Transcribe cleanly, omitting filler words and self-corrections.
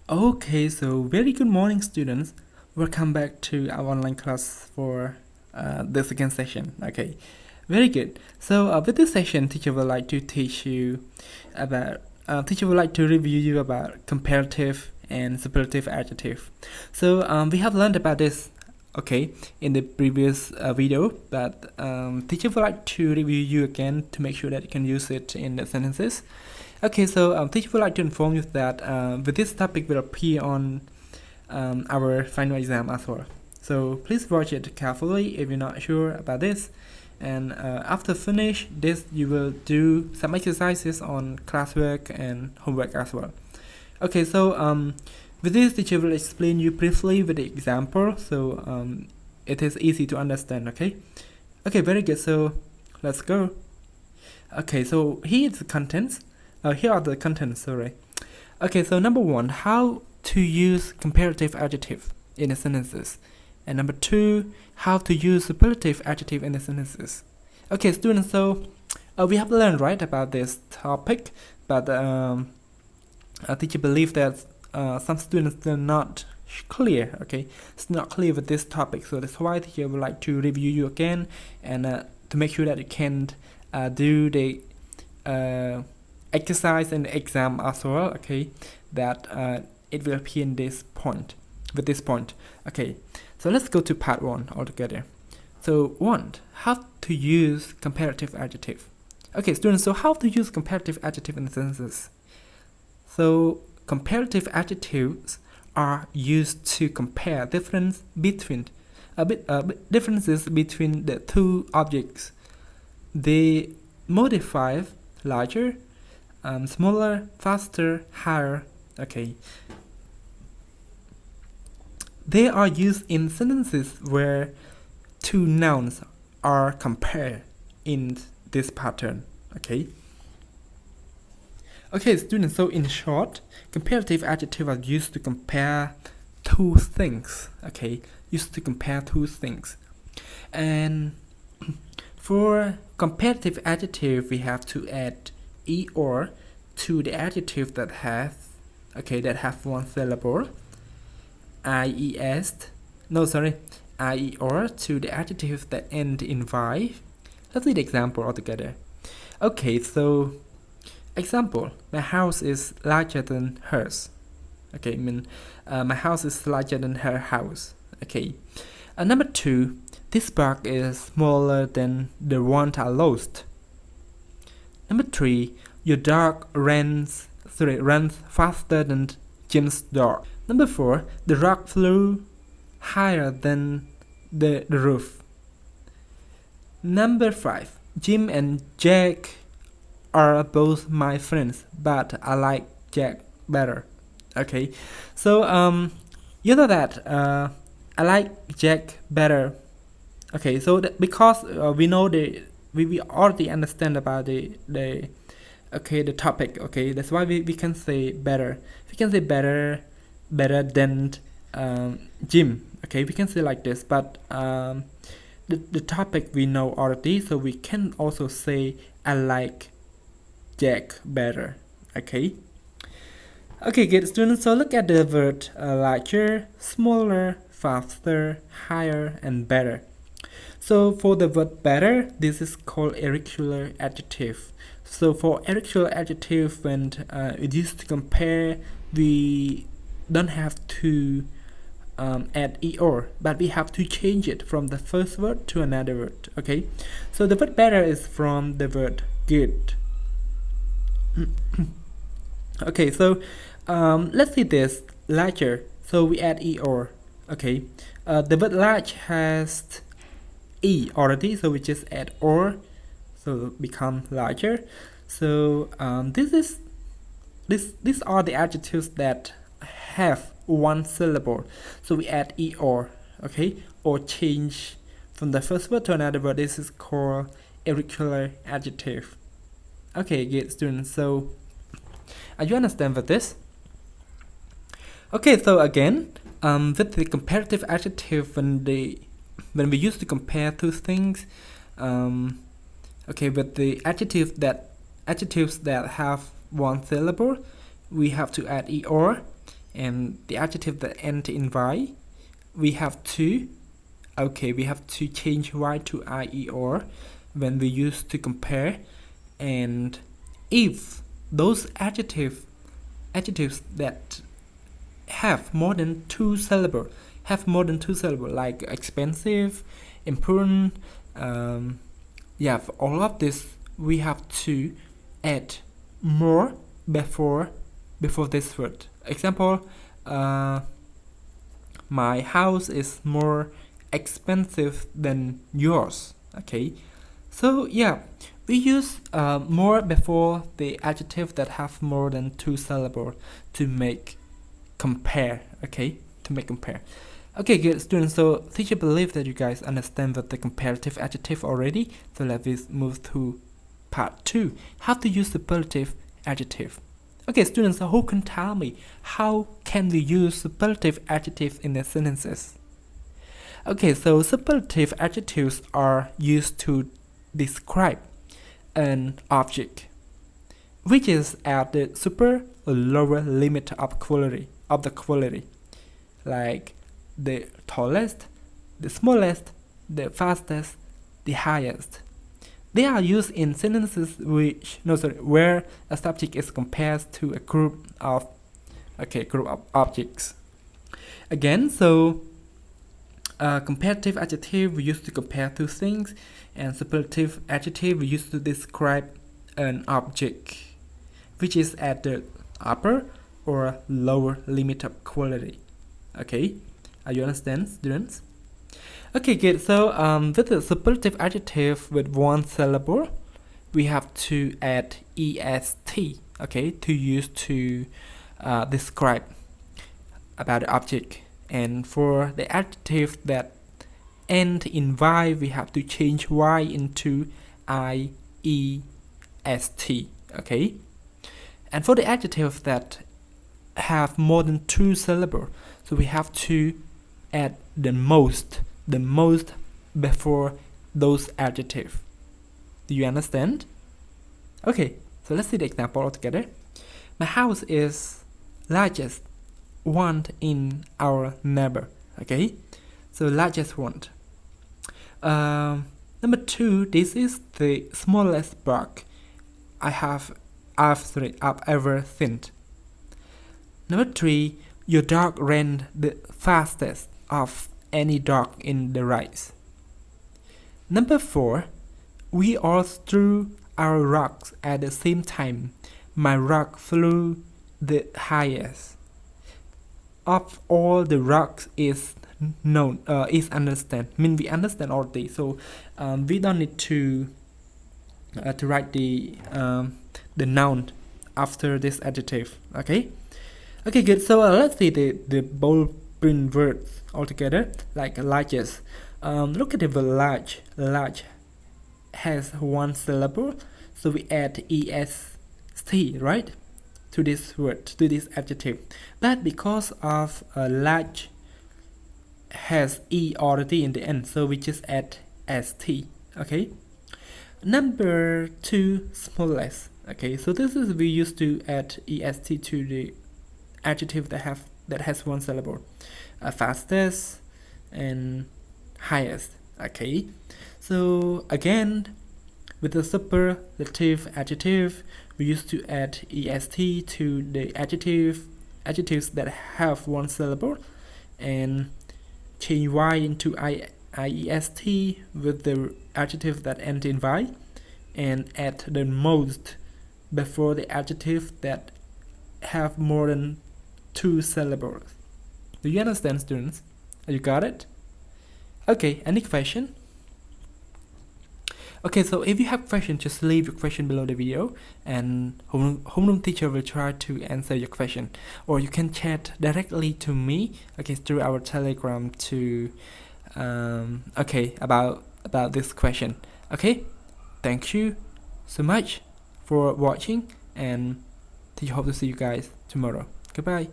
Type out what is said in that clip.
Okay, so very good morning, students. Welcome back to our online class for the second session. Okay, very good. So with this session, teacher would like to teach you about. Teacher would like to review you about comparative and superlative adjective. So we have learned about this. Okay, in the previous video, but teacher would like to review you again to make sure that you can use it in the sentences. Okay, so teacher would like to inform you that with this topic will appear on our final exam as well. So please watch it carefully if you're not sure about this. And after finish this, you will do some exercises on classwork and homework as well. Okay, so with this, teacher will explain you briefly with the example, so it is easy to understand. Okay, very good. So let's go. Okay, so here is the contents. Here are the contents, sorry. Okay, so number one, how to use comparative adjective in the sentences. And number two, how to use superlative adjective in the sentences. Okay, students, so we have learned, right, about this topic, but I teacher believe that some students are not clear, okay? It's not clear with this topic, so that's why teacher would like to review you again and to make sure that you can do the exercise and exam as well, okay, that it will appear in this point, with this point. Okay, so let's go to part one altogether. So one, how to use comparative adjective. Okay, students, so how to use comparative adjective in the sentences. So comparative adjectives are used to compare differences between the two objects. They modify larger, smaller, faster, higher. Okay. They are used in sentences where two nouns are compared in this pattern. Okay. Okay, students, so in short, comparative adjectives are used to compare two things. Okay, used to compare two things. And for comparative adjective, we have to add er to the adjective that have one syllable. ier to the adjective that end in y. Let's see the example altogether. Okay, so example, my house is larger than hers. Okay, my house is larger than her house. Okay. Number two, this bag is smaller than the one I lost. Number three, your dog runs faster than Jim's dog. Number four, the rock flew higher than the roof. Number five, Jim and Jack are both my friends, but I like Jack better. Okay, so you know that I like Jack better. Okay, so because we know we already understand about the topic. Okay, that's why we can say better. We can say better than Jim. Okay, we can say like this, but the topic we know already, so we can also say I like Jack better. Okay, good students, so look at the word larger, smaller, faster, higher, and better. So for the word better, this is called irregular adjective. So for irregular adjective, when it used to compare, we don't have to add er, but we have to change it from the first word to another word. Okay, so the word better is from the word good. Okay, so let's see this larger. So we add er. Okay, the word large has e already, so we just add or, so become larger. So these are the adjectives that have one syllable, so we add er. Okay, or change from the first word to another word. This is called irregular adjective. Okay, good students, so you understand with this? Okay, so again, with the comparative adjective, when we used to compare two things, with the adjectives that have one syllable, we have to add er. and the adjective that end in y, we have to change y to ie or when we use to compare. And if those adjectives that have more than two syllables, like expensive, important, for all of this we have to add more before this word. Example, my house is more expensive than yours. Okay, so yeah, we use more before the adjective that have more than two syllables to make compare. Okay, Okay, good students. So teacher believe that you guys understand that the comparative adjective already. So let's move to part 2, how to use superlative adjective. Okay, students, so who can tell me how can we use superlative adjectives in their sentences? Okay, so superlative adjectives are used to describe an object which is at the super or lower limit of the quality, like the tallest, the smallest, the fastest, the highest. They are used in sentences where a subject is compared to a group of objects. Again, so comparative adjective we used to compare two things, and superlative adjective we used to describe an object which is at the upper or lower limit of quality. Okay, are you understand, students? Okay, good. So with the superlative adjective with one syllable, we have to add est, okay, to use to describe about the object. And for the adjective that end in y, we have to change y into iest, okay. And for the adjective that have more than two syllables, so we have to add the most before those adjectives. Do you understand? Okay, so let's see the example all together. My house is largest one in our neighbor. Okay, so largest one. Number 2, this is the smallest dog I've ever seen. Number 3, your dog ran the fastest of any dog in the race. Number 4, we all threw our rocks at the same time. My rock flew the highest. Of all the rocks is known, is understand. We understand already, so we don't need to write the noun after this adjective. Okay, good. So let's see the bold print words all together, like largest. Look at the word large has one syllable, so we add est, right, to this word, to this adjective. But because of large has e already in the end, so we just add st. Okay. Number 2, smallest. Okay, so this is we used to add est to the adjective that has one syllable, fastest and highest. Okay, so again, with the superlative adjective, we used to add est to the adjectives that have one syllable, and change y into iest with the adjective that end in y, and add the most before the adjective that have more than two syllables. Do you understand, students? You got it? Okay, any question? Okay, so if you have questions, just leave your question below the video, and homeroom teacher will try to answer your question. Or you can chat directly to me, okay, through our Telegram to about this question. Okay, thank you so much for watching, and I hope to see you guys tomorrow. Goodbye.